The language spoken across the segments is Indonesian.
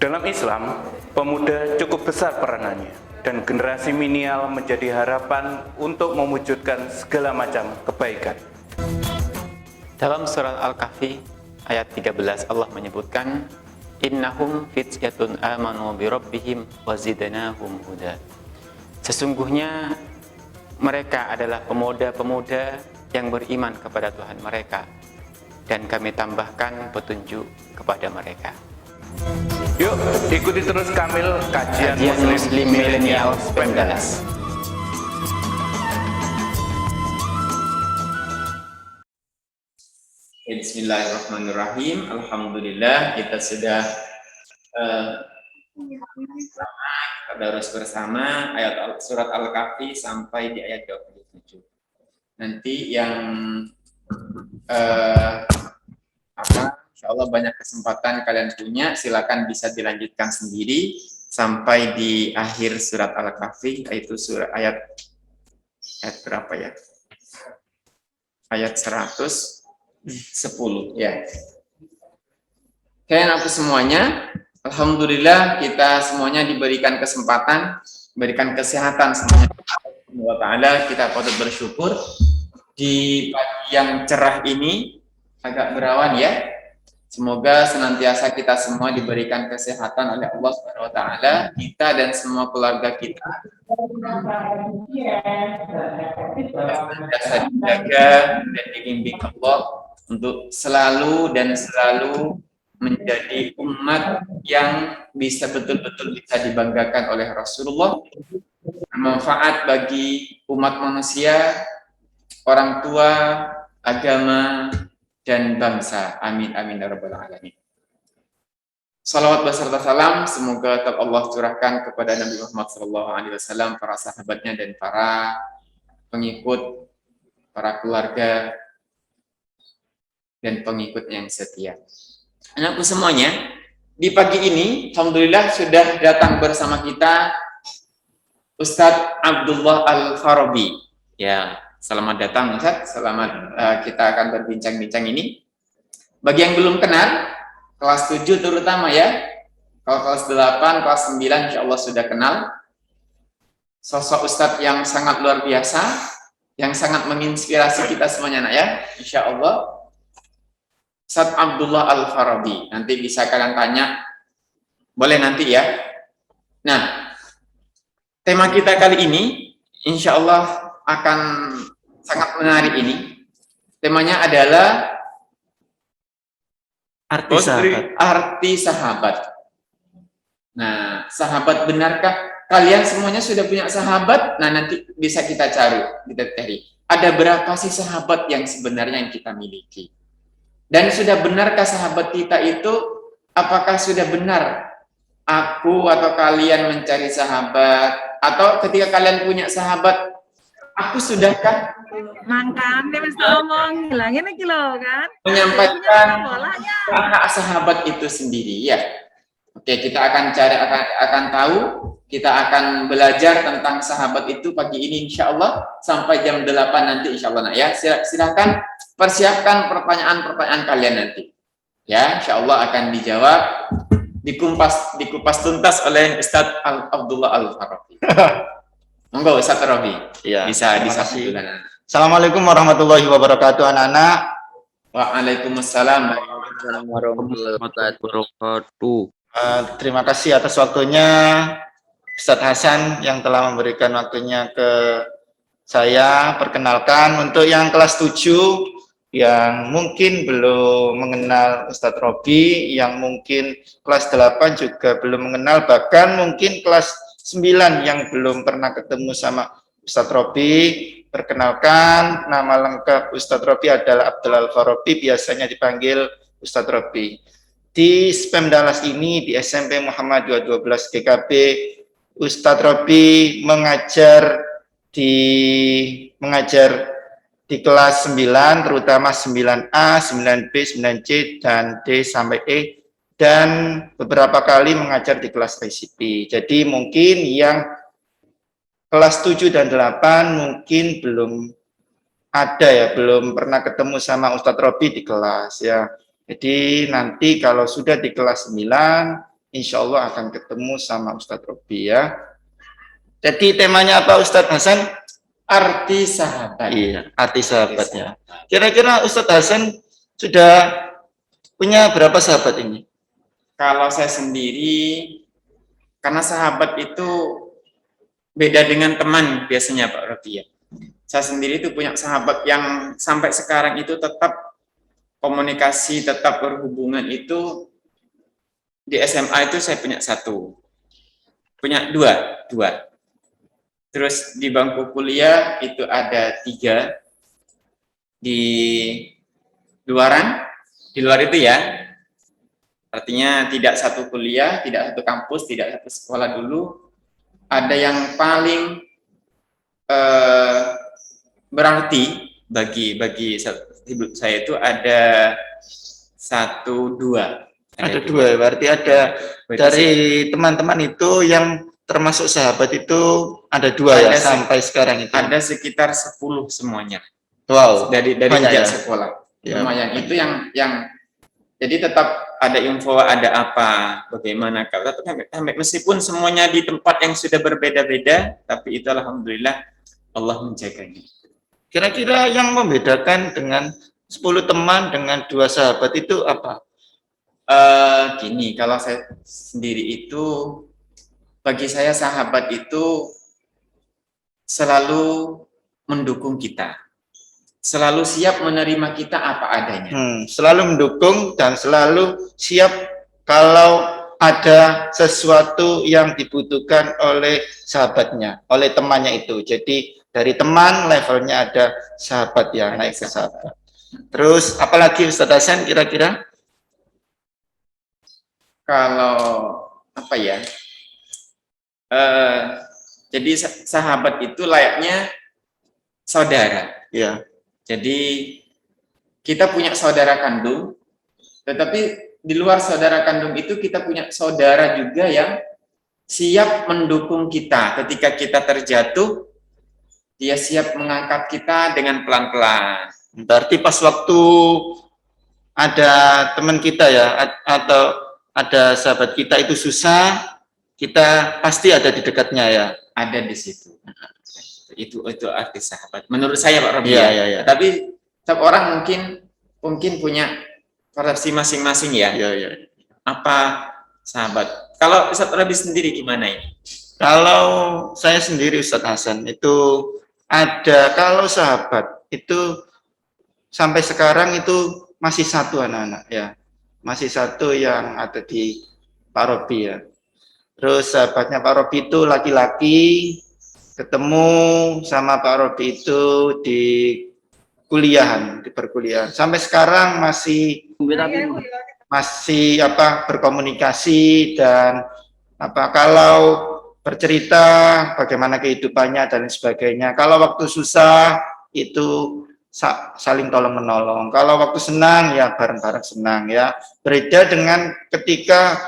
Dalam Islam, pemuda cukup besar peranannya dan generasi milenial menjadi harapan untuk mewujudkan segala macam kebaikan. Dalam surat Al-Kahfi ayat 13 Allah menyebutkan innahum fityatun amanu bi rabbihim wa zidnahum huda. Sesungguhnya mereka adalah pemuda-pemuda yang beriman kepada Tuhan mereka dan kami tambahkan petunjuk kepada mereka. Yuk, ikuti terus Kamil kajian Muslim Millennial Pemdas. Bismillahirrahmanirrahim. Alhamdulillah kita sudah tadarus bersama ayat surat Al-Kahfi sampai di ayat 27. Nanti yang insyaallah banyak kesempatan kalian punya, silakan bisa dilanjutkan sendiri sampai di akhir surat Al-Kahfi, yaitu surat ayat berapa ya? Ayat 110 ya. Kalian aku semuanya, alhamdulillah kita semuanya diberikan kesempatan, diberikan kesehatan semuanya. Allah Ta'ala kita patut bersyukur di pagi yang cerah ini, agak berawan ya. Semoga senantiasa kita semua diberikan kesehatan oleh Allah Subhanahu wa taala, kita dan semua keluarga kita. Senantiasa dijaga dan dibimbing Allah untuk selalu menjadi umat yang bisa betul-betul bisa dibanggakan oleh Rasulullah, bermanfaat bagi umat manusia, orang tua, agama, dan bangsa. Amin amin ya rabbal alamin. Salawat beserta salam semoga Allah curahkan kepada Nabi Muhammad SAW, para sahabatnya dan para pengikut, para keluarga dan pengikut yang setia. Anakku semuanya, di pagi ini alhamdulillah sudah datang bersama kita Ustadz Abdullah Al-Farabi. Ya, selamat datang Ustadz, selamat kita akan berbincang-bincang ini. Bagi yang belum kenal, kelas 7 terutama ya, kalau kelas 8, kelas 9 insya Allah sudah kenal. Sosok Ustadz yang sangat luar biasa, yang sangat menginspirasi kita semuanya nak ya, insya Allah. Ustadz Abdullah Al-Farabi, nanti bisa kalian tanya, boleh nanti ya. Nah, tema kita kali ini, insya Allah akan sangat menarik ini. Temanya adalah arti sahabat. Nah, sahabat, benarkah kalian semuanya sudah punya sahabat? Nah, nanti bisa kita cari. Ada berapa sih sahabat yang sebenarnya yang kita miliki? Dan sudah benarkah sahabat kita itu, apakah sudah benar aku atau kalian mencari sahabat? Atau ketika kalian punya sahabat, aku sudahkah Mangkan dia mesti ngomong hilangin lagi lo kan menyampaikan hak sahabat itu sendiri ya. Oke, kita akan tahu, kita akan belajar tentang sahabat itu pagi ini insya Allah sampai jam 8 nanti insya Allah. Nah ya, silahkan persiapkan pertanyaan-pertanyaan kalian nanti ya, insya Allah akan dijawab, dikupas tuntas oleh Ustadz Abdullah Al-Farabi. Monggo Ustadz Rabi, ya, bisa disambut. Assalamualaikum warahmatullahi wabarakatuh anak-anak. Waalaikumsalam warahmatullahi wabarakatuh. Terima kasih atas waktunya Ustadz Hasan yang telah memberikan waktunya ke saya. Perkenalkan untuk yang kelas 7 yang mungkin belum mengenal Ustadz Robi, yang mungkin kelas 8 juga belum mengenal, bahkan mungkin kelas 9 yang belum pernah ketemu sama Ustadz Robi. Perkenalkan, nama lengkap Ustadz Robi adalah Abdullah Al-Farabi, biasanya dipanggil Ustadz Robi. Di SPEM Dallas ini, di SMP Muhammad 212 GKB, Ustadz Robi mengajar di kelas 9, terutama 9A, 9B, 9C, dan D sampai E, dan beberapa kali mengajar di kelas resipi. Jadi mungkin yang kelas 7 dan 8 mungkin belum ada ya, belum pernah ketemu sama Ustadz Robi di kelas ya. Jadi nanti kalau sudah di kelas 9 insya Allah akan ketemu sama Ustadz Robi ya. Jadi temanya apa Ustadz Hasan? Arti sahabat. Iya, arti sahabatnya. Kira-kira Ustadz Hasan sudah punya berapa sahabat ini? Kalau saya sendiri, karena sahabat itu beda dengan teman biasanya Pak Robi ya. Saya sendiri itu punya sahabat yang sampai sekarang itu tetap komunikasi, tetap berhubungan itu. Di SMA itu saya punya satu, punya dua. Terus di bangku kuliah itu ada 3. Di luar itu ya, artinya tidak satu kuliah, tidak satu kampus, tidak satu sekolah dulu. Ada yang paling berarti bagi hidup saya itu ada 1, 2. Ada 2, berarti ada dari teman-teman itu yang termasuk sahabat itu ada 2 ya sampai sekarang itu. Ada sekitar 10 semuanya. Wow. Dari banyak sejak ya? sekolah. Ya. Lumayan itu yang jadi tetap ada info, ada apa, bagaimana kalau sampai meskipun semuanya di tempat yang sudah berbeda-beda, tapi itu alhamdulillah Allah menjaganya. Kira-kira yang membedakan dengan 10 teman dengan 2 sahabat itu apa? Gini, kalau saya sendiri itu, bagi saya sahabat itu selalu mendukung kita, selalu siap menerima kita apa adanya. Selalu mendukung dan selalu siap kalau ada sesuatu yang dibutuhkan oleh sahabatnya, oleh temannya itu. Jadi dari teman levelnya ada sahabat ya, naik ke sahabat. Terus apalagi Ustadz Hasan kira-kira? Kalau apa ya? Jadi sahabat itu layaknya saudara. Ya. Jadi kita punya saudara kandung, tetapi di luar saudara kandung itu kita punya saudara juga yang siap mendukung kita ketika kita terjatuh. Dia siap mengangkat kita dengan pelan-pelan. Berarti pas waktu ada teman kita ya, atau ada sahabat kita itu susah, kita pasti ada di dekatnya ya. Ada di situ. Itu arti sahabat. Menurut saya Pak Robi. Ya. Tapi setiap orang mungkin punya persepsi masing-masing ya. Ya. Apa sahabat? Kalau Ustadz Robi sendiri gimana ini? Kalau saya sendiri Ustadz Hasan itu ada, kalau sahabat itu sampai sekarang itu masih satu anak-anak ya, masih satu yang ada di Pak Robi ya. Terus sahabatnya Pak Robi itu laki-laki, ketemu sama Pak Robi itu di kuliahan, di perkuliahan. Sampai sekarang masih berkomunikasi dan kalau bercerita bagaimana kehidupannya dan sebagainya. Kalau waktu susah itu saling tolong menolong. Kalau waktu senang ya bareng-bareng senang ya. Berbeda dengan ketika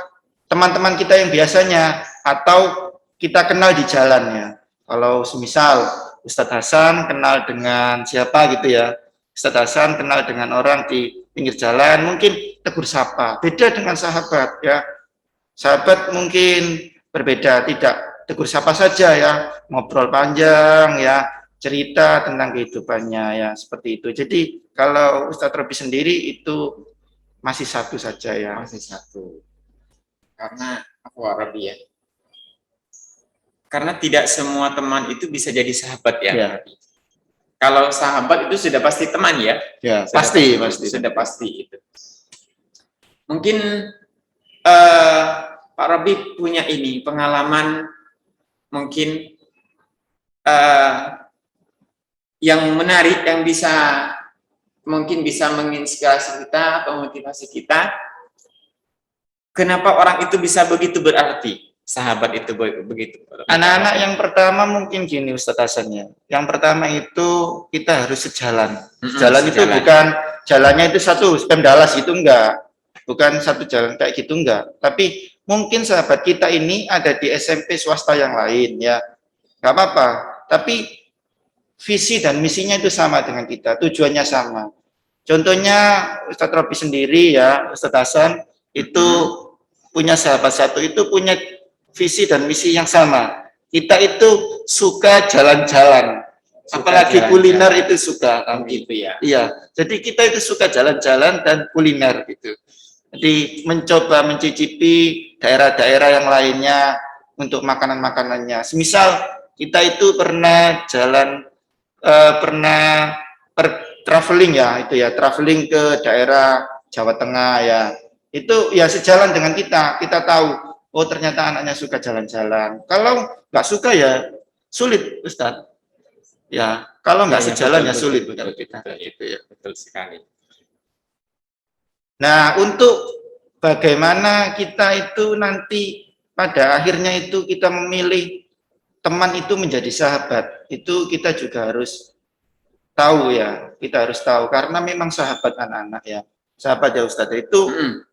teman-teman kita yang biasanya atau kita kenal di jalan ya. Kalau semisal Ustadz Hasan kenal dengan siapa gitu ya. Ustadz Hasan kenal dengan orang di pinggir jalan, mungkin tegur sapa. Beda dengan sahabat ya. Sahabat mungkin berbeda, tidak tegur sapa saja ya, ngobrol panjang ya, cerita tentang kehidupannya ya, seperti itu. Jadi kalau Ustadz Robi sendiri itu masih satu saja ya. Masih satu. Karena aku Robi ya. Karena tidak semua teman itu bisa jadi sahabat ya. Ya. Kalau sahabat itu sudah pasti teman ya. Ya, pasti. Sudah pasti itu. Mungkin Pak Robi punya ini pengalaman mungkin yang menarik yang mungkin bisa menginspirasi kita atau motivasi kita. Kenapa orang itu bisa begitu berarti? Sahabat itu begitu. Anak-anak yang pertama mungkin gini Ustadz Hasan ya. Yang pertama itu kita harus sejalan. Sejalan itu bukan jalannya itu satu Pemdalas itu enggak. Bukan satu jalan kayak gitu enggak. Tapi mungkin sahabat kita ini ada di SMP swasta yang lain ya. Enggak apa-apa. Tapi visi dan misinya itu sama dengan kita. Tujuannya sama. Contohnya Ustadz Robi sendiri ya, Ustadz Hasan itu punya sahabat satu itu punya visi dan misi yang sama. Kita itu suka jalan-jalan, apalagi jalan-jalan. kuliner itu suka. Gitu ya. Iya, jadi kita itu suka jalan-jalan dan kuliner gitu. Jadi mencoba mencicipi daerah-daerah yang lainnya untuk makanan-makanannya. Semisal kita itu pernah traveling ya, itu ya, traveling ke daerah Jawa Tengah ya. Itu ya sejalan dengan kita tahu, oh ternyata anaknya suka jalan-jalan. Kalau nggak suka ya sulit, Ustadz. Ya, kalau nggak sejalan ya sulit kalau kita. Gitu ya. Betul sekali. Nah, untuk bagaimana kita itu nanti pada akhirnya itu kita memilih teman itu menjadi sahabat, itu kita juga harus tahu ya, kita harus tahu karena memang sahabat anak-anak ya, sahabat ya Ustadz itu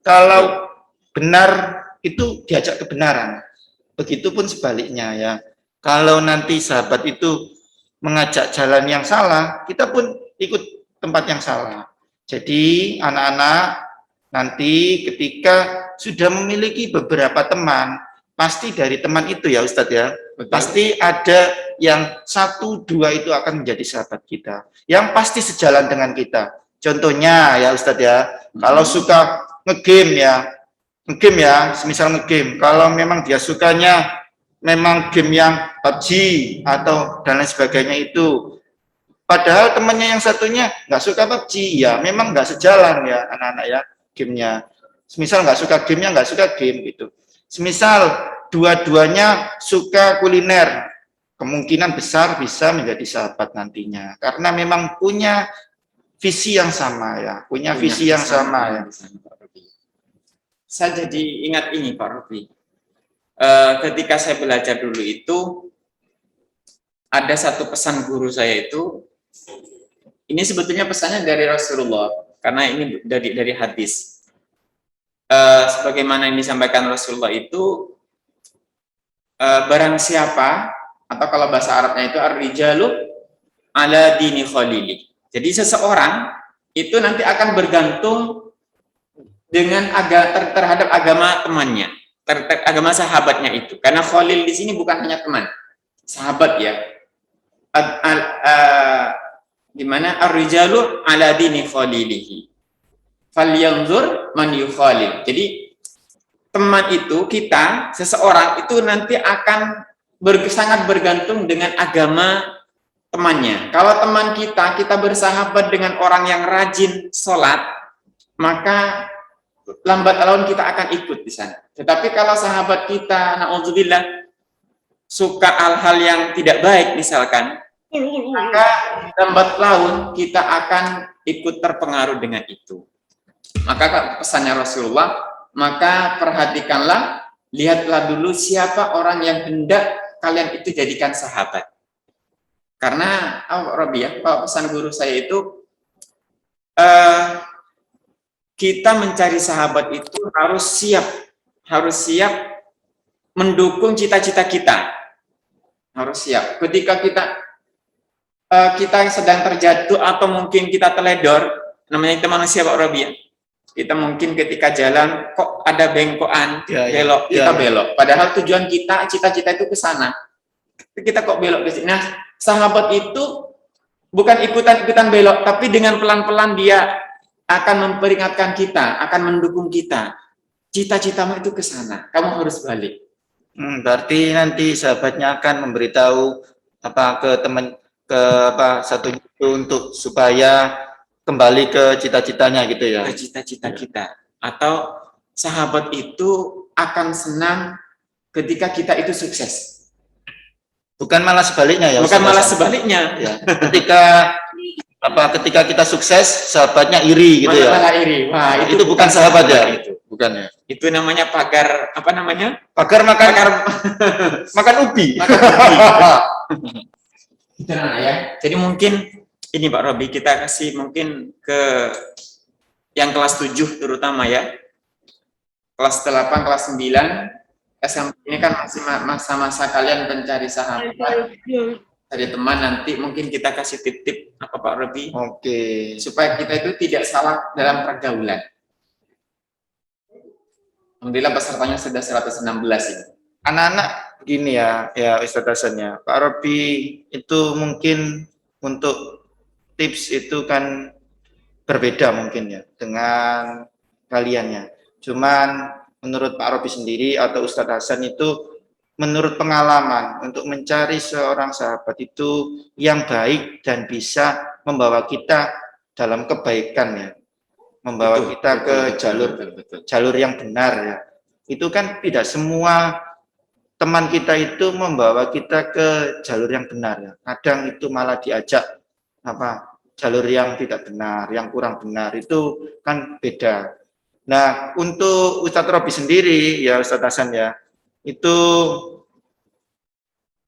kalau benar itu diajak kebenaran, begitupun sebaliknya ya, kalau nanti sahabat itu mengajak jalan yang salah, kita pun ikut tempat yang salah. Jadi anak-anak nanti ketika sudah memiliki beberapa teman, pasti dari teman itu ya Ustadz ya, pasti ada yang 1, 2 itu akan menjadi sahabat kita, yang pasti sejalan dengan kita. Contohnya ya Ustadz ya, kalau suka ngegame ya, semisal ngegame, kalau memang dia sukanya memang game yang PUBG atau dan lain sebagainya itu, padahal temannya yang satunya nggak suka PUBG, ya memang nggak sejalan ya anak-anak ya gamenya. Semisal nggak suka gamenya, nggak suka game gitu. Semisal dua-duanya suka kuliner, kemungkinan besar bisa menjadi sahabat nantinya, karena memang punya visi yang sama ya, punya visi yang sama ya. Saya jadi ingat ini Pak Robi. Ketika saya belajar dulu itu ada satu pesan guru saya itu, ini sebetulnya pesannya dari Rasulullah karena ini dari hadis. Sebagaimana yang disampaikan Rasulullah itu, barang siapa, atau kalau bahasa Arabnya itu ar-rijalu ala dini khalili. Jadi seseorang itu nanti akan bergantung dengan terhadap agama temannya, agama sahabatnya itu. Karena khalil di sini bukan hanya teman, sahabat ya. Dimana ar-rijalu ala dini khalilihi. Falyanzur man yukhalil. Jadi teman itu, kita, seseorang itu nanti akan sangat bergantung dengan agama temannya. Kalau teman kita bersahabat dengan orang yang rajin sholat, maka lambat laun kita akan ikut di sana. Tetapi kalau sahabat kita, na'udzubillah, suka hal-hal yang tidak baik misalkan, maka lambat laun kita akan ikut terpengaruh dengan itu. Maka pesannya Rasulullah, maka perhatikanlah, lihatlah dulu siapa orang yang hendak kalian itu jadikan sahabat. Karena Robi ya, pesan guru saya itu, kita mencari sahabat itu harus siap mendukung cita-cita kita, harus siap. Ketika kita sedang terjatuh atau mungkin kita teledor, namanya kita manusia Pak Robi ya. Kita mungkin ketika jalan kok ada bengkokan, belok, kita belok. Padahal tujuan kita, cita-cita itu ke sana. Kita kok belok ke sini. Nah, sahabat itu bukan ikutan-ikutan belok, tapi dengan pelan-pelan dia akan memperingatkan kita, akan mendukung kita. Cita-citamu itu ke sana, kamu harus balik. Berarti nanti sahabatnya akan memberitahu satu itu untuk supaya kembali ke cita-citanya gitu ya. Ke cita-cita kita. Atau sahabat itu akan senang ketika kita itu sukses. Bukan malah sebaliknya ya. Bukan malah sebaliknya. Ya. Ketika kita sukses, sahabatnya iri gitu ya. Malah iri. Wah, itu bukan sahabat ya. Bukan ya. Itu namanya pagar, apa namanya? Pagar makan ubi. Makan ubi. Gitu ya. Jadi mungkin ini Pak Robi, kita kasih mungkin ke yang kelas 7 terutama ya. Kelas 8, kelas 9, SMP ini kan masih masa-masa kalian mencari sahabat, cari teman. Nanti mungkin kita kasih tip-tip apa Pak Robi? Oke. Supaya kita itu tidak salah dalam pergaulan. Alhamdulillah pesertanya sudah 116 ini. Anak-anak begini ya Ustadz Hasan ya. Pak Robi itu mungkin untuk tips itu kan berbeda mungkin ya dengan kaliannya. Cuman menurut Pak Robi sendiri atau Ustadz Hasan itu menurut pengalaman untuk mencari seorang sahabat itu yang baik dan bisa membawa kita dalam kebaikan ya. Membawa kita ke jalur yang benar ya. Itu kan tidak semua teman kita itu membawa kita ke jalur yang benar ya. Kadang itu malah diajak jalur yang tidak benar, yang kurang benar, itu kan beda. Nah, untuk Ustadz Robi sendiri ya Ustadz Hasan ya, itu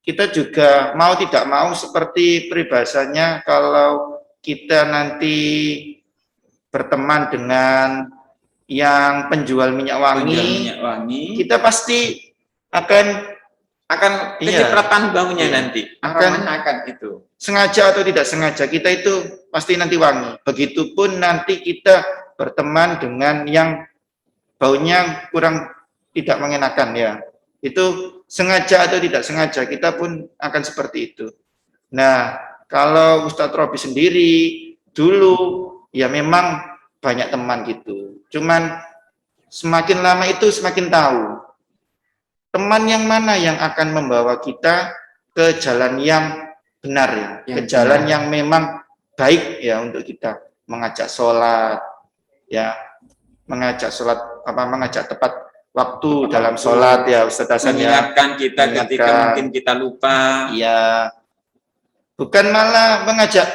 kita juga mau tidak mau seperti peribahasanya, kalau kita nanti berteman dengan yang penjual minyak wangi, kita pasti akan kecipratan baunya iya, nanti. Akan itu. Sengaja atau tidak sengaja, kita itu pasti nanti wangi. Begitupun nanti kita berteman dengan yang baunya kurang tidak mengenakan ya. Itu sengaja atau tidak sengaja, kita pun akan seperti itu. Nah, kalau Ustadz Robi sendiri, dulu ya memang banyak teman gitu. Cuman semakin lama itu semakin tahu. Teman yang mana yang akan membawa kita ke jalan yang benar ya, ke jalan yang memang baik ya untuk kita, mengajak sholat ya, mengajak tepat waktu dalam sholat ya Ustadz Hasan ya, mengingatkan kita ketika mungkin kita lupa ya, bukan malah mengajak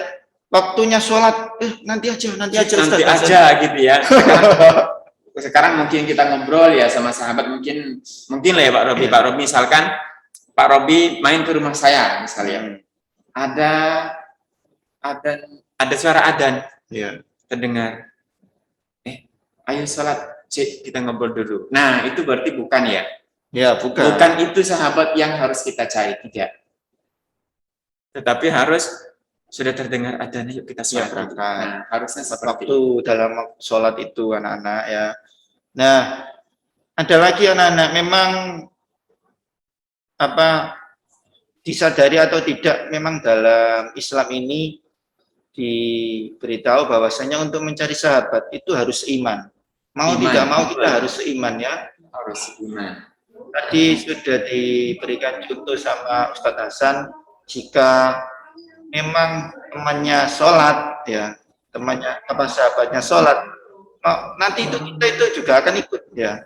waktunya sholat nanti aja Ustadz Hasan gitu ya. Sekarang mungkin kita ngobrol ya sama sahabat, mungkin lah ya Pak Robi. Pak Robi misalkan Pak Robi main ke rumah saya misalnya, ada suara adzan terdengar, ayo sholat, kita ngobrol dulu. Nah itu berarti bukan ya? Ya bukan. Bukan itu sahabat yang harus kita cari, tidak. Tetapi harus sudah terdengar adzan, yuk kita sholat. Nah, harusnya seperti waktu itu. Dalam sholat itu anak-anak ya. Nah, ada lagi anak-anak memang disadari atau tidak, memang dalam Islam ini diberitahu bahwasanya untuk mencari sahabat itu harus iman. Mau tidak mau kita harus iman ya. Harus iman. Tadi sudah diberikan contoh sama Ustadz Hasan, jika memang temannya sholat ya, sahabatnya sholat, nanti kita itu juga akan ikut ya,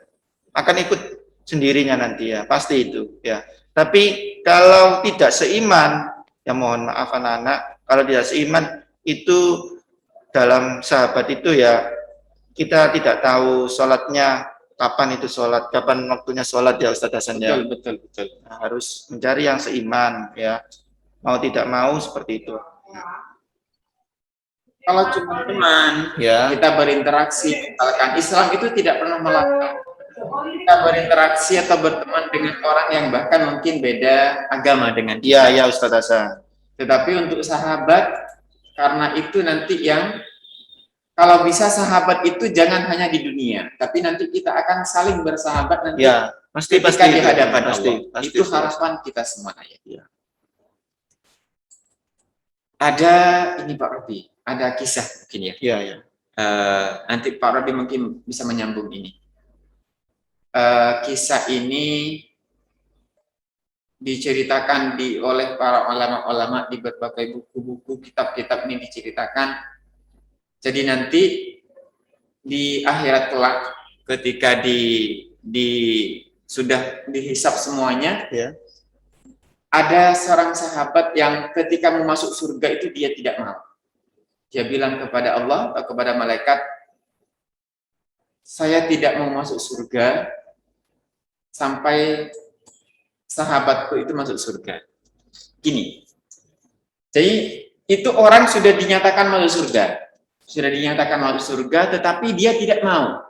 akan ikut sendirinya nanti ya, pasti itu ya. Tapi kalau tidak seiman ya mohon maaf anak-anak, kalau tidak seiman itu dalam sahabat itu ya, kita tidak tahu sholatnya kapan itu sholat, kapan waktunya sholat ya Ustadz Hasan ya. Betul. Nah, harus mencari yang seiman ya, mau tidak mau seperti itu. Kalau cuma teman, ya, kita berinteraksi, misalkan Islam itu tidak pernah melarang kita berinteraksi atau berteman dengan orang yang bahkan mungkin beda agama dengan kita. Iya Ustadz Hasan. Tetapi untuk sahabat, karena itu nanti yang kalau bisa sahabat itu jangan hanya di dunia, tapi nanti kita akan saling bersahabat nanti. Ya, pasti di hadapan Allah. Pasti, itu harapan kita semua ya. Ada ini Pak Robi, ada kisah mungkin ya. Iya. Nanti Pak Robi mungkin bisa menyambung ini. Kisah ini diceritakan oleh para ulama-ulama di berbagai buku-buku, kitab-kitab ini diceritakan. Jadi nanti di akhirat kelak ketika sudah dihisab semuanya, ya, ada seorang sahabat yang ketika mau masuk surga itu dia tidak mau. Dia bilang kepada Allah atau kepada malaikat, saya tidak mau masuk surga sampai sahabatku itu masuk surga. Gini, jadi itu orang sudah dinyatakan masuk surga, tetapi dia tidak mau.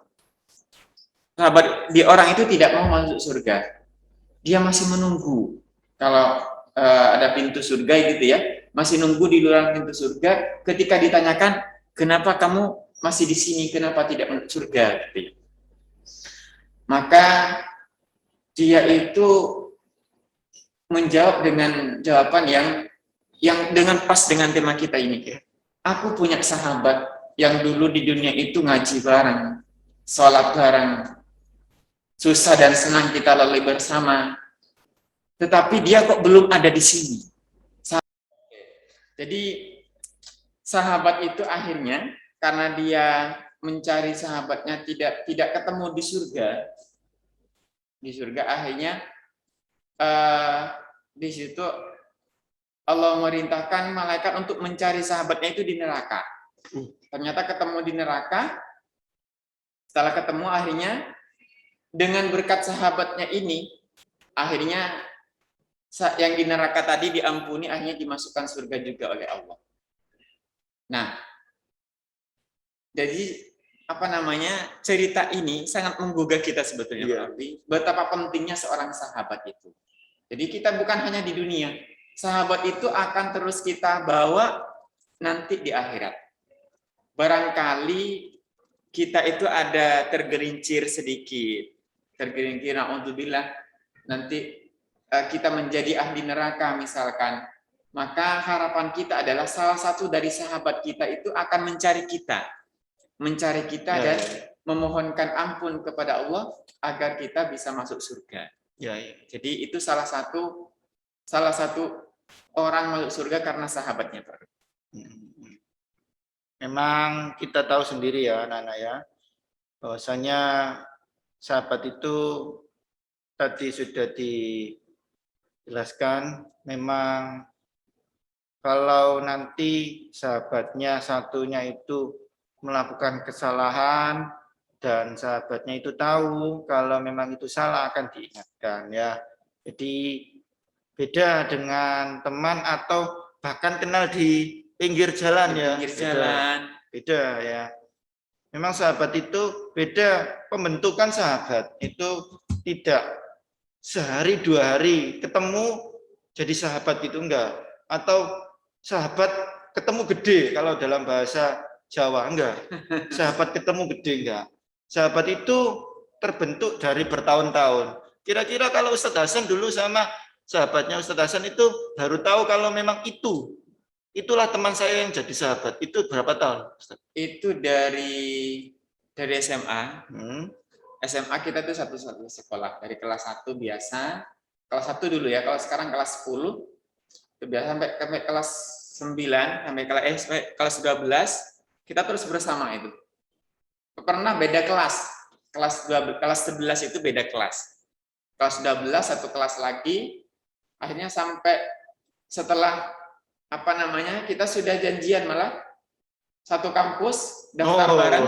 Orang itu tidak mau masuk surga. Dia masih menunggu. Kalau ada pintu surga gitu ya, masih nunggu di luar pintu surga. Ketika ditanyakan, kenapa kamu masih di sini? Kenapa tidak masuk surga? Gitu ya. Maka dia itu menjawab dengan jawaban yang dengan pas dengan tema kita ini. Aku punya sahabat yang dulu di dunia itu ngaji bareng, sholat bareng, susah dan senang kita lalui bersama. Tetapi dia kok belum ada di sini. Jadi sahabat itu akhirnya karena dia mencari sahabatnya tidak ketemu di surga akhirnya di situ Allah merintahkan malaikat untuk mencari sahabatnya itu di neraka. Ternyata ketemu di neraka. Setelah ketemu akhirnya dengan berkat sahabatnya ini akhirnya yang di neraka tadi diampuni, akhirnya dimasukkan surga juga oleh Allah. Nah, jadi cerita ini sangat menggugah kita sebetulnya, Pak. Betapa pentingnya seorang sahabat itu. Jadi kita bukan hanya di dunia, sahabat itu akan terus kita bawa nanti di akhirat. Barangkali kita itu ada tergelincir sedikit, na'udzubillah, nanti kita menjadi ahli neraka misalkan, maka harapan kita adalah salah satu dari sahabat kita itu akan mencari kita dan memohonkan ampun kepada Allah agar kita bisa masuk surga. Jadi itu salah satu orang masuk surga karena sahabatnya, Pak. Memang kita tahu sendiri ya, anak-anak ya, bahwasanya sahabat itu tadi sudah dijelaskan, memang kalau nanti sahabatnya satunya itu melakukan kesalahan dan sahabatnya itu tahu kalau memang itu salah akan diingatkan ya. Jadi beda dengan teman atau bahkan kenal di pinggir jalan ya. Pinggir jalan. Beda ya. Memang sahabat itu beda, pembentukan sahabat itu tidak sehari 2 hari ketemu jadi sahabat itu enggak, atau sahabat ketemu gede kalau dalam bahasa Jawa enggak. Sahabat ketemu gede enggak. Sahabat itu terbentuk dari bertahun-tahun. Kira-kira kalau Ustadz Hasan dulu sama sahabatnya Ustadz Hasan itu baru tahu kalau memang itulah teman saya yang jadi sahabat. Itu berapa tahun, Ustadz? Itu dari SMA. SMA kita tuh satu sekolah. Dari kelas 1 biasa. Kelas 1 dulu ya. Kalau sekarang kelas 10. Itu biasa sampai kelas 9. Sampai kelas 12. Kita terus bersama itu. Pernah beda kelas. Kelas 11 itu beda kelas. Kelas 12 satu kelas lagi. Akhirnya sampai setelah kita sudah janjian malah satu kampus daftar bareng.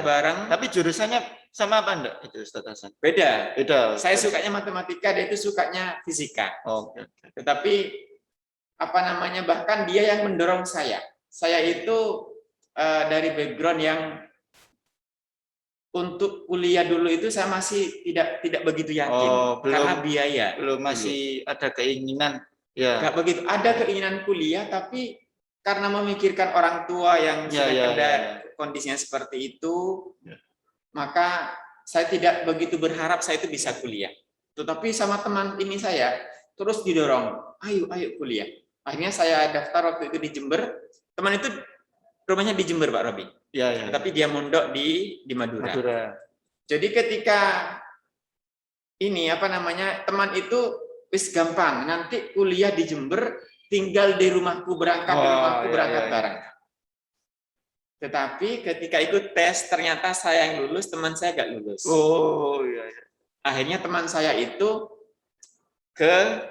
Bareng. Tapi jurusannya sama apa enggak itu Ustadz Hasan? Beda. Saya Okay. sukanya matematika, dia itu sukanya fisika. Okay. Tetapi bahkan dia yang mendorong saya. Saya itu dari background yang untuk kuliah dulu itu saya masih tidak begitu yakin karena biaya. Belum masih ada keinginan. Ya. Nggak begitu. Ada keinginan kuliah, tapi karena memikirkan orang tua yang sudah kondisinya seperti itu, maka saya tidak begitu berharap saya itu bisa kuliah. Tetapi sama teman ini saya terus didorong, ayo kuliah. Akhirnya saya daftar waktu itu di Jember. Teman itu rumahnya di Jember, Pak Robi. Tapi dia mondok di Madura. Jadi ketika teman itu wis gampang, nanti kuliah di Jember, tinggal di rumahku berangkat bareng. Tetapi ketika ikut tes ternyata saya yang lulus, teman saya gak lulus. Akhirnya teman saya itu ke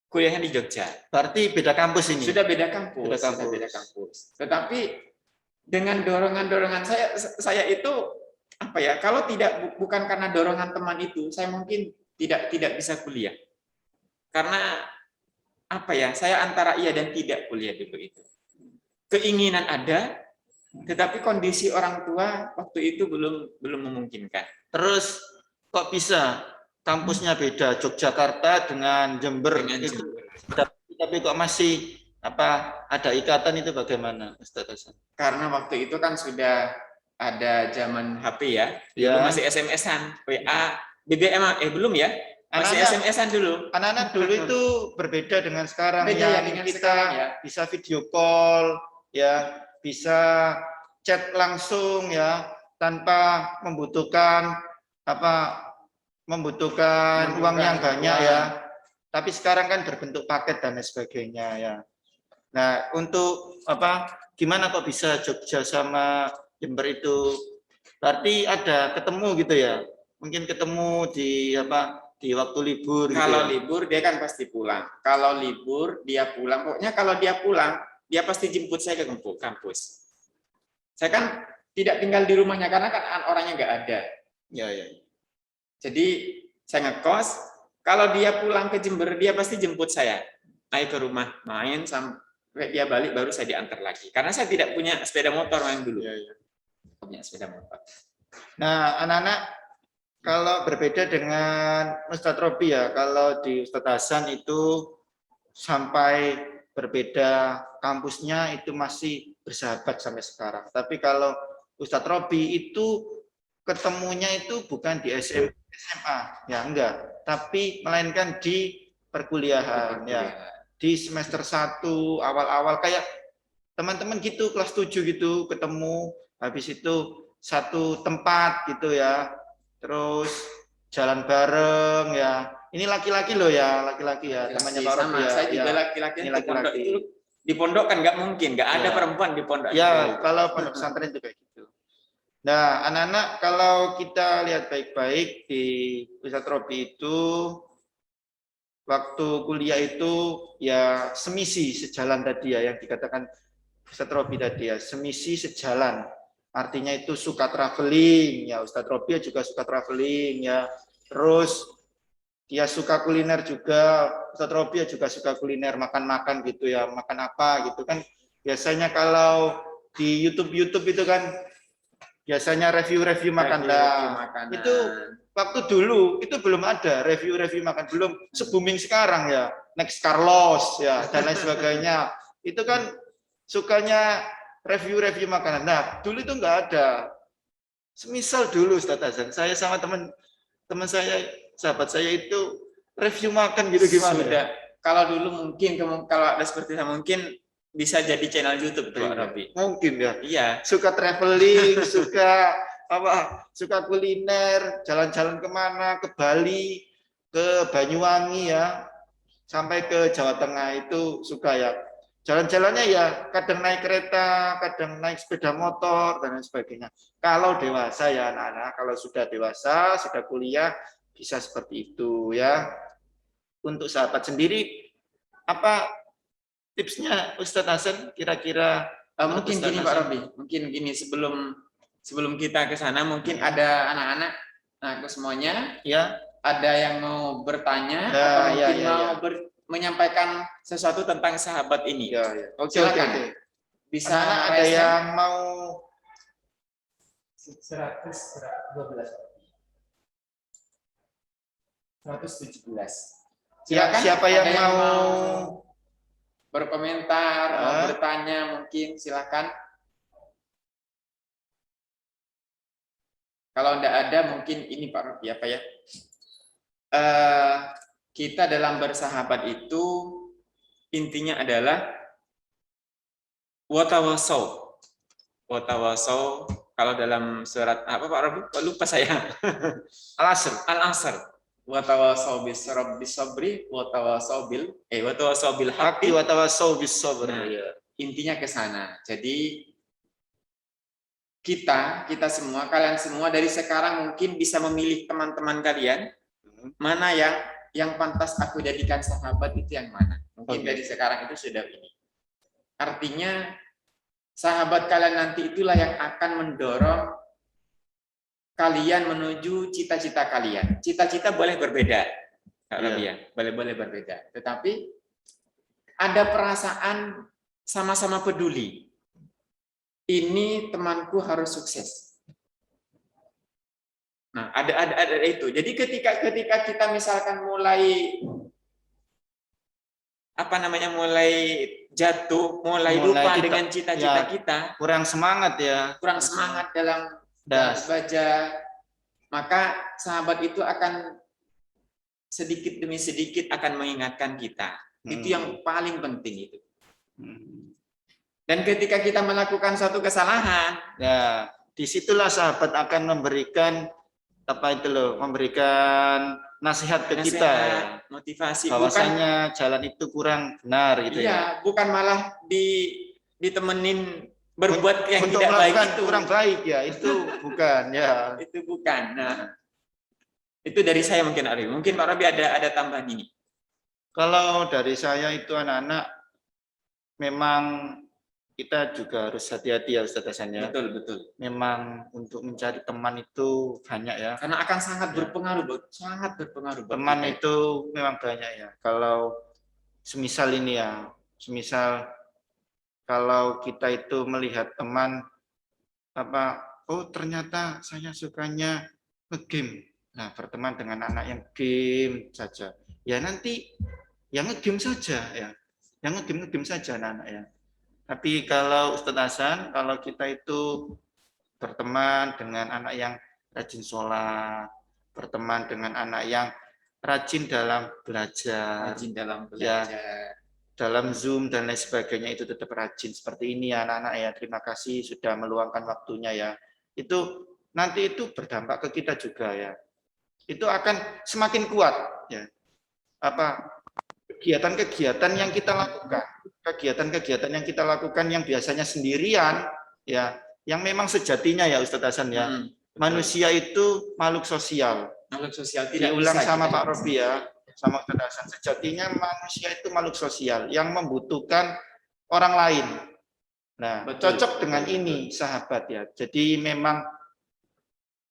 kuliahnya di Jogja. Berarti beda kampus ini. Sudah beda kampus. Tetapi dengan dorongan saya itu kalau bukan karena dorongan teman itu, saya mungkin tidak bisa kuliah. Karena saya antara iya dan tidak kuliah dulu itu. Keinginan ada, tetapi kondisi orang tua waktu itu belum memungkinkan. Terus kok bisa kampusnya beda, Yogyakarta dengan Jember itu, tapi kok masih ada ikatan itu bagaimana, Ustadz Hasan? Karena waktu itu kan sudah ada zaman HP ya. Ya. Dulu masih SMS-an, WA, BBM belum ya? Masih Anak-anak- SMS-an dulu. Anak-anak dulu itu berbeda dengan sekarang Beda yang ya dengan kita sekarang ya. bisa video call ya, bisa chat langsung ya tanpa membutuhkan uang yang banyak uang. ya. Tapi sekarang kan berbentuk paket dan lain sebagainya ya. Nah, untuk gimana kok bisa Jogja sama Jember itu berarti ada ketemu gitu ya? Mungkin ketemu di waktu libur gitu Kalau ya? libur dia kan pasti pulang. Kalau libur dia pulang. Pokoknya kalau dia pulang, dia pasti jemput saya ke kampus. Saya kan tidak tinggal di rumahnya karena kan orangnya nggak ada. Ya, ya. Jadi saya ngekos. Kalau dia pulang ke Jember, dia pasti jemput saya. Ayo ke rumah main sampai dia balik baru saya diantar lagi. Karena saya tidak punya sepeda motor main dulu. Ya, ya. Punya sepeda motor. Nah, anak-anak kalau berbeda dengan Ustadz Robi ya, kalau di Ustadz Hasan itu sampai berbeda kampusnya itu masih bersahabat sampai sekarang. Tapi kalau Ustadz Robi itu ketemunya itu bukan di SMA, ya enggak, tapi melainkan di perkuliahan ya. Di semester 1 awal-awal kayak teman-teman gitu kelas 7 gitu ketemu, habis itu satu tempat gitu ya. Terus jalan bareng ya. Ini laki-laki loh ya, laki-laki ya, temannya Pak Robi ya. Saya juga ya. laki-laki. Ini Di pondok laki-laki. itu di pondok kan nggak mungkin, nggak ada Ya. perempuan di pondok. Ya, kalau pondok pesantren juga gitu. Nah, anak-anak kalau kita lihat baik-baik di Ustadz Robi itu waktu kuliah itu ya semisi sejalan tadi ya yang dikatakan Ustadz Robi tadi ya, semisi sejalan. Artinya itu suka traveling ya, Ustadz Robi juga suka traveling ya. Terus dia suka kuliner juga, Ustadz Robi juga suka kuliner, makan-makan gitu ya, makan apa gitu kan. Biasanya kalau di YouTube itu kan biasanya review-review makanan. Itu waktu dulu itu belum ada review-review makan, belum se-booming sekarang ya. Next Carlos ya dan lain sebagainya. Itu kan sukanya review-review makanan. Nah, dulu itu nggak ada. Semisal dulu Ustadz Hasan, saya sama teman saya, sahabat saya itu review makan gitu gimana? Sudah. Kalau dulu mungkin kalau ada seperti saya mungkin bisa jadi channel YouTube tuh Pak Robi. Mungkin ya. Iya. Suka traveling, suka kuliner, jalan-jalan kemana, ke Bali, ke Banyuwangi ya, sampai ke Jawa Tengah itu suka ya. Jalan-jalannya ya kadang naik kereta, kadang naik sepeda motor dan lain sebagainya. Kalau dewasa ya anak-anak, kalau sudah dewasa, sudah kuliah bisa seperti itu ya. Untuk sahabat sendiri apa tipsnya Ustadz Hasan kira-kira? Mungkin gini Pak Robi, mungkin gini sebelum kita ke sana mungkin ada anak-anak ke semuanya Ya, ada yang mau bertanya Ya, atau ya, mungkin ya, mau ya. menyampaikan sesuatu tentang sahabat ini. ya, ya. Oke, Silakan. oke. Bisa Anak-anak ada raise hand. yang mau 117. siapa yang ada mau berkomentar, mau bertanya mungkin silakan. Kalau tidak ada mungkin ini Pak Robi apa ya? Kita dalam bersahabat itu intinya adalah watawasau. Watawasau kalau dalam surat apa Pak Robi? Lupa saya. Al-Asr. Al-Asr. Watawasau bisabri, watawasau bil Haqqi haqqi. wa tawassaw bis sabr. Nah, Ya. intinya ke sana. Jadi kita semua, kalian semua dari sekarang mungkin bisa memilih teman-teman kalian mana yang pantas aku jadikan sahabat itu yang mana. Mungkin dari sekarang itu sudah ini. Artinya sahabat kalian nanti itulah yang akan mendorong kalian menuju cita-cita kalian. Cita-cita boleh berbeda, Kak Robi ya, boleh berbeda. Tetapi ada perasaan sama-sama peduli. Ini temanku harus sukses. Nah, ada itu. Jadi ketika kita misalkan mulai apa namanya, mulai jatuh, mulai lupa kita- dengan cita-cita ya, kita, kurang semangat ya. kurang semangat dalam Das. baca, maka sahabat itu akan sedikit demi sedikit akan mengingatkan kita. Itu yang paling penting itu. Dan ketika kita melakukan suatu kesalahan, Ya, disitulah sahabat akan memberikan apa itu loh, memberikan nasihat ke kita ya. nasihat, motivasi, bukan Bahwasanya jalan itu kurang benar gitu ya. iya, bukan malah ditemenin berbuat yang Untuk tidak baik melakukan itu. kurang baik ya, itu bukan ya. Itu bukan. Nah, itu dari saya mungkin Ari. Mungkin Pak Robi ada tambahan ini. Kalau dari saya itu anak-anak memang kita juga harus hati-hati ya Ustaz Hasan ya. Betul, betul. Memang untuk mencari teman itu banyak ya. Karena akan sangat berpengaruh, sangat berpengaruh. buat Teman kita. itu memang banyak ya. Kalau semisal ini ya, semisal kalau kita itu melihat teman apa, oh ternyata saya sukanya ngegame. Nah, berteman dengan anak yang game saja. Ya nanti yang ngegame saja ya. Yang ngegame saja anak-anak ya. Tapi kalau Ustadz Hasan, kalau kita itu berteman dengan anak yang rajin sholat, berteman dengan anak yang rajin dalam belajar, Rajin dalam ya, belajar. dalam Zoom dan lain sebagainya itu tetap rajin seperti ini ya anak-anak ya. Terima kasih sudah meluangkan waktunya ya. Itu nanti itu berdampak ke kita juga ya. Itu akan semakin kuat ya. Apa kegiatan-kegiatan yang kita lakukan, kegiatan-kegiatan yang kita lakukan yang biasanya sendirian ya, yang memang sejatinya ya Ustadz Hasan ya. Manusia itu makhluk sosial. Makhluk sosial tidak Diulang bisa sama kita- Pak Robi ya, sama Ustadz Hasan. Sejatinya manusia itu makhluk sosial yang membutuhkan orang lain. Nah, Betul, cocok dengan betul, ini sahabat ya. Jadi memang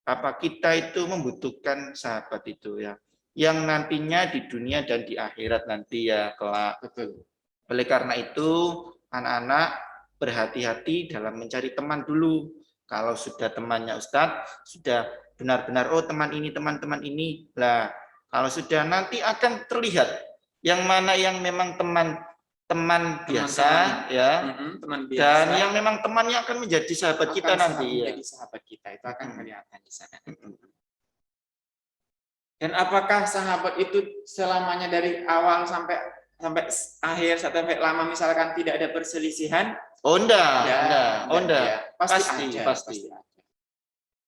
apa kita itu membutuhkan sahabat itu ya, yang nantinya di dunia dan di akhirat nanti ya kelak. Betul. Oleh karena itu anak-anak berhati-hati dalam mencari teman dulu. Kalau sudah temannya Ustadz, sudah benar-benar oh teman ini, teman-teman ini. Lah, kalau sudah nanti akan terlihat yang mana yang memang teman biasa ya, Teman biasa. dan yang memang temannya akan menjadi sahabat kita akan nanti ya. menjadi sahabat kita, itu akan kelihatan di sana. Dan apakah sahabat itu selamanya dari awal sampai akhir, sampai lama misalkan tidak ada perselisihan? Oh enggak, Ya, enggak. ya. Pasti ada, Pasti.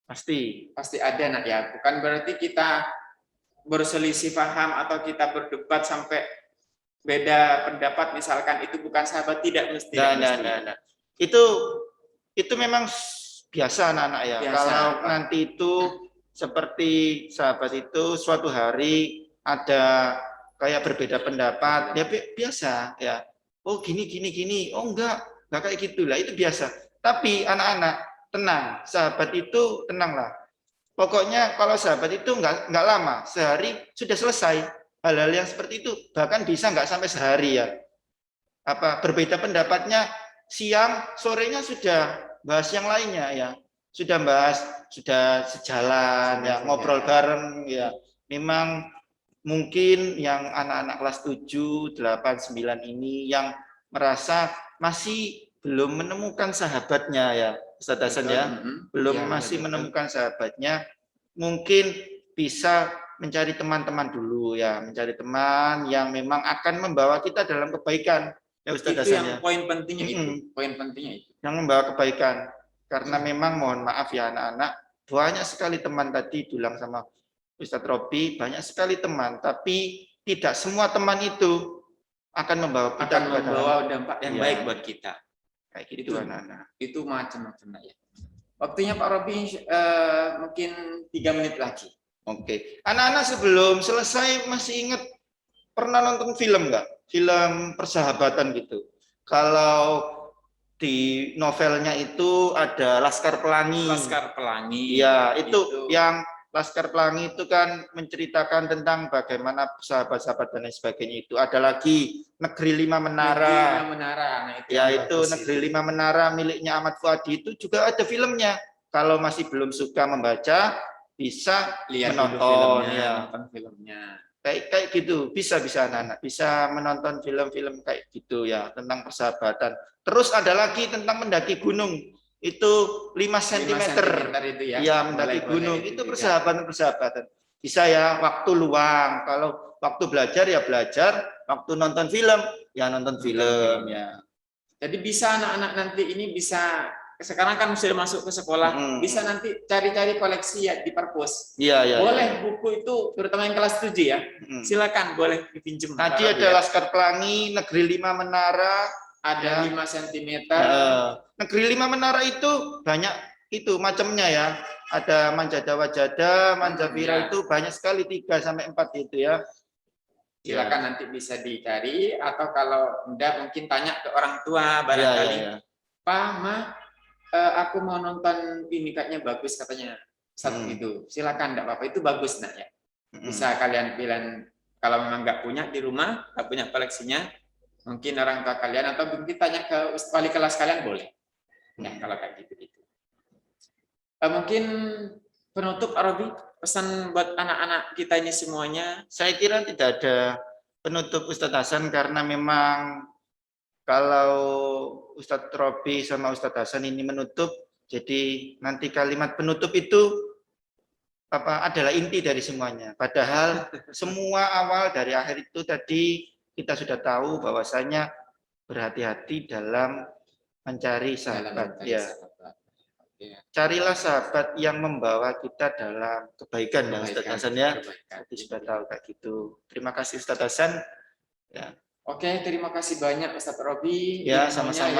pasti ada. Pasti ada nak ya. Bukan berarti kita berselisih paham atau kita berdebat sampai beda pendapat misalkan itu bukan sahabat, tidak mesti. Nah. Itu memang biasa anak-anak ya. Biasa, Kalau Pak. nanti itu seperti sahabat itu suatu hari ada kayak berbeda pendapat, ya biasa ya. Oh gini. Oh enggak kayak gitulah, itu biasa. Tapi anak-anak tenang, sahabat itu tenanglah. Pokoknya kalau sahabat itu enggak lama, sehari sudah selesai. Hal-hal yang seperti itu bahkan bisa enggak sampai sehari ya. Apa berbeda pendapatnya siang, sorenya sudah bahas yang lainnya ya. Sudah bahas, sudah sejalan ya, ngobrol bareng ya. Memang mungkin yang anak-anak kelas 7, 8, 9 ini yang merasa masih belum menemukan sahabatnya ya, Ustadz Hasan ya, belum Ya, masih betul. menemukan sahabatnya, mungkin bisa mencari teman-teman dulu ya, mencari teman yang memang akan membawa kita dalam kebaikan ya Ustadz Itu Hasan yang ya, poin pentingnya itu, poin pentingnya itu. yang membawa kebaikan. Karena memang mohon maaf ya anak-anak, banyak sekali teman tadi diulang sama Ustadz Robi, banyak sekali teman, tapi tidak semua teman itu akan membawa kita Akan kepada membawa dampak yang Iya. baik buat kita. kayak gitu Itu. anak-anak. Itu macam-macam nak ya. Waktunya Pak Robi mungkin 3 menit lagi. Oke, anak-anak sebelum selesai masih ingat pernah nonton film nggak? Film persahabatan gitu. Kalau di novelnya itu ada Laskar Pelangi. Laskar Pelangi. Iya, itu yang Laskar Pelangi itu kan menceritakan tentang bagaimana sahabat-sahabat dan lain sebagainya itu. Ada lagi Negeri Lima Menara. Negeri Lima Menara. Nah, Ya yang itu bagus Negeri Lima Menara miliknya Ahmad Fuadi itu juga ada filmnya. Kalau masih belum suka membaca, bisa Lihat dulu menonton filmnya, ya. nonton filmnya. Kayak gitu bisa anak-anak bisa menonton film-film kayak gitu ya tentang persahabatan. Terus ada lagi tentang mendaki gunung itu 5 cm. Itu ya. Iya, mendaki gunung itu persahabatan. Bisa ya waktu luang. Kalau waktu belajar ya belajar, waktu nonton film ya nonton film ya. Jadi bisa anak-anak nanti ini bisa sekarang kan sudah masuk ke sekolah, bisa nanti cari-cari koleksi ya di perpus. Iya. Boleh buku itu terutama yang kelas 7 ya. Silakan boleh dipinjam. Tadi ada Laskar Pelangi, Negeri 5 Menara, ada 5 cm. Negeri 5 Menara itu banyak itu macamnya ya. Ada Manjada Wajada, Manjavira itu banyak sekali 3 sampai 4 itu ya. Silakan nanti bisa dicari atau kalau enggak mungkin tanya ke orang tua barangkali. Pak, Ma, aku mau nonton ini kayaknya bagus katanya. Satu itu. Silakan enggak apa-apa, itu bagus nak ya. Bisa kalian pilih kalau memang enggak punya di rumah, enggak punya koleksinya, mungkin orang tua kalian atau mungkin tanya ke wali kelas kalian boleh. Nah, kalau kayak gitu. Mungkin penutup Arabi, pesan buat anak-anak kita ini semuanya. Saya kira tidak ada penutup Ustadz Hasan karena memang kalau Ustadz Robi sama Ustadz Hasan ini menutup, jadi nanti kalimat penutup itu adalah inti dari semuanya. Padahal semua awal dari akhir itu tadi kita sudah tahu bahwasanya berhati-hati dalam mencari sahabat. Carilah sahabat yang membawa kita dalam kebaikan ya Ustadz Hasan ya. Jadi sudah tahu kayak gitu. Terima kasih Ustadz Hasan. Ya. Oke, terima kasih banyak Ustadz Robi. Ya, sama-sama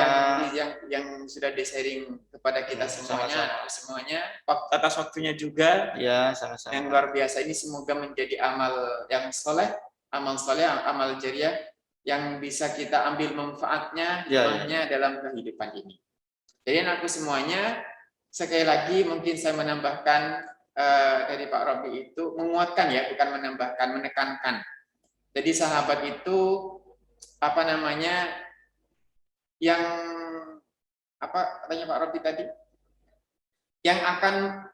yang sudah di-sharing kepada kita semuanya. Atas waktunya juga. Ya, sama-sama. Yang luar biasa ini semoga menjadi amal yang soleh, amal jariah yang bisa kita ambil manfaatnya, hikmahnya dalam kehidupan ini. Jadi aku semuanya sekali lagi mungkin saya menambahkan dari Pak Robi itu menguatkan ya, bukan menambahkan, menekankan. Jadi sahabat itu yang katanya Pak Robi tadi, yang akan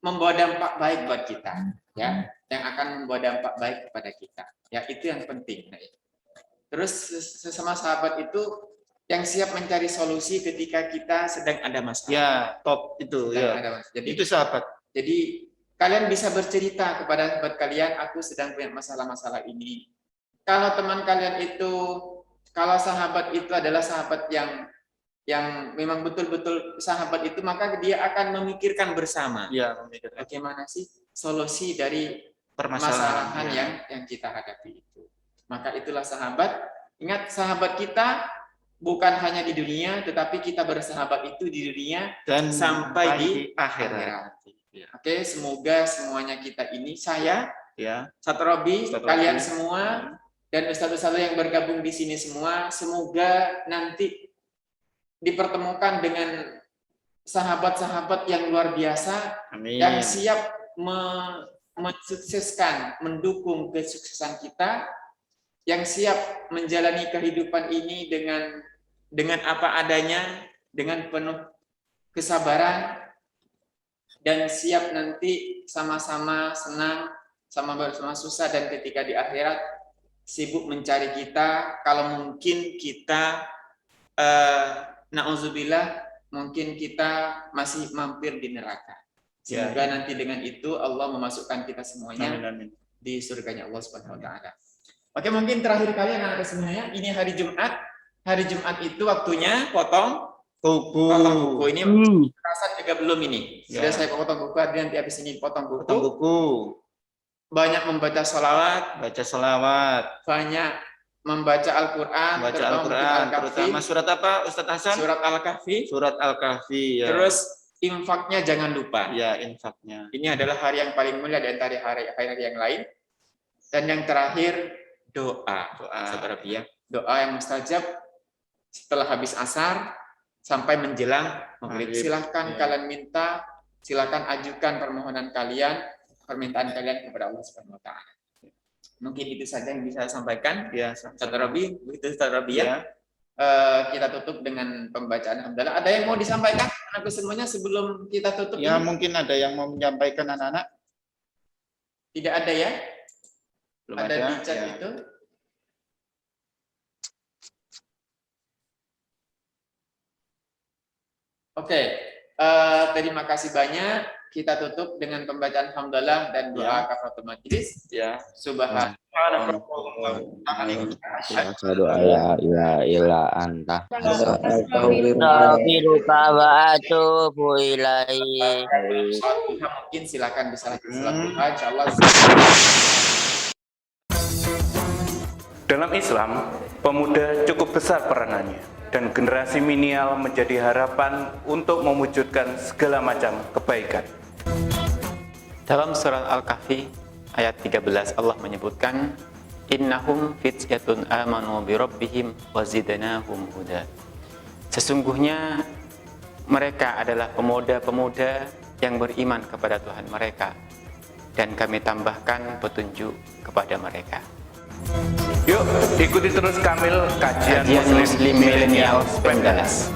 membawa dampak baik buat kita, ya, yang akan membawa dampak baik kepada kita, ya itu yang penting. Terus sesama sahabat itu yang siap mencari solusi ketika kita sedang ada masalah. Ya, top itu ya. Jadi itu sahabat. Jadi kalian bisa bercerita kepada sahabat kalian, aku sedang punya masalah-masalah ini. Kalau teman kalian itu, kalau sahabat itu adalah sahabat yang memang betul-betul sahabat itu, maka dia akan memikirkan bersama. Ya, memikirkan. Bagaimana sih solusi dari permasalahan yang kita hadapi itu. Maka itulah sahabat. Ingat, sahabat kita bukan hanya di dunia, tetapi kita bersahabat itu di dunia dan sampai di akhirat. Ya. Oke, semoga semuanya kita ini, saya, Ustadz Robi, kalian semua, dan ustadz-ustadz yang bergabung di sini semua, semoga nanti dipertemukan dengan sahabat-sahabat yang luar biasa. Amin. Yang siap mensukseskan, mendukung kesuksesan kita, yang siap menjalani kehidupan ini dengan apa adanya, dengan penuh kesabaran, dan siap nanti sama-sama senang, sama-sama susah, dan ketika di akhirat sibuk mencari kita, kalau mungkin kita na'udzubillah, mungkin kita masih mampir di neraka. Semoga nanti dengan itu Allah memasukkan kita semuanya di surganya Allah Subhanahu wa taala. Oke, mungkin terakhir kali anak-anak semuanya, ini hari Jumat. Hari Jumat itu waktunya potong buku. Ini perasaan juga belum ini. Sudah saya potong buku, nanti habis ini potong buku. Banyak membaca sholawat. Banyak membaca Al-Quran. Terutama surat apa Ustadz Hasan? Surat Al-Kahfi. Ya. Terus infaknya jangan lupa. Ya, infaknya. Ini adalah hari yang paling mulia dari hari-hari yang lain. Dan yang terakhir, doa. Doa yang mustajab setelah habis asar sampai menjelang maghrib. Silahkan kalian minta, silahkan ajukan permohonan kalian, permintaan kalian kepada Allah Subhanahu wa taala. Mungkin itu saja yang bisa saya sampaikan. Ya, Ustaz Robi, begitu Ustaz Robi ya. kita tutup dengan pembacaan hamdalah. Ada yang mau disampaikan anakku semuanya sebelum kita tutup? Ya, ini? mungkin ada yang mau menyampaikan anak-anak. Tidak ada ya? Belum Ada ada. di chat Ya. itu? Oke, terima kasih banyak. Kita tutup dengan pembacaan hamdalah dan doa kafaratul majelis. Ya. Subhanallah. Asyhadu alla ilaha illa anta. Astaghfiruka wa atubu ilaihi. Mungkin silakan bisa salat duha, insyaallah. Dalam Islam, pemuda cukup besar peranannya dan generasi milenial menjadi harapan untuk mewujudkan segala macam kebaikan. Dalam surat Al-Kahfi ayat 13 Allah menyebutkan innahum fityatun amanu bi rabbihim wazidnahum huda. Sesungguhnya mereka adalah pemuda-pemuda yang beriman kepada Tuhan mereka dan kami tambahkan petunjuk kepada mereka. Yuk, ikuti terus Kamil kajian Kajian Muslim Millennial Pemdas.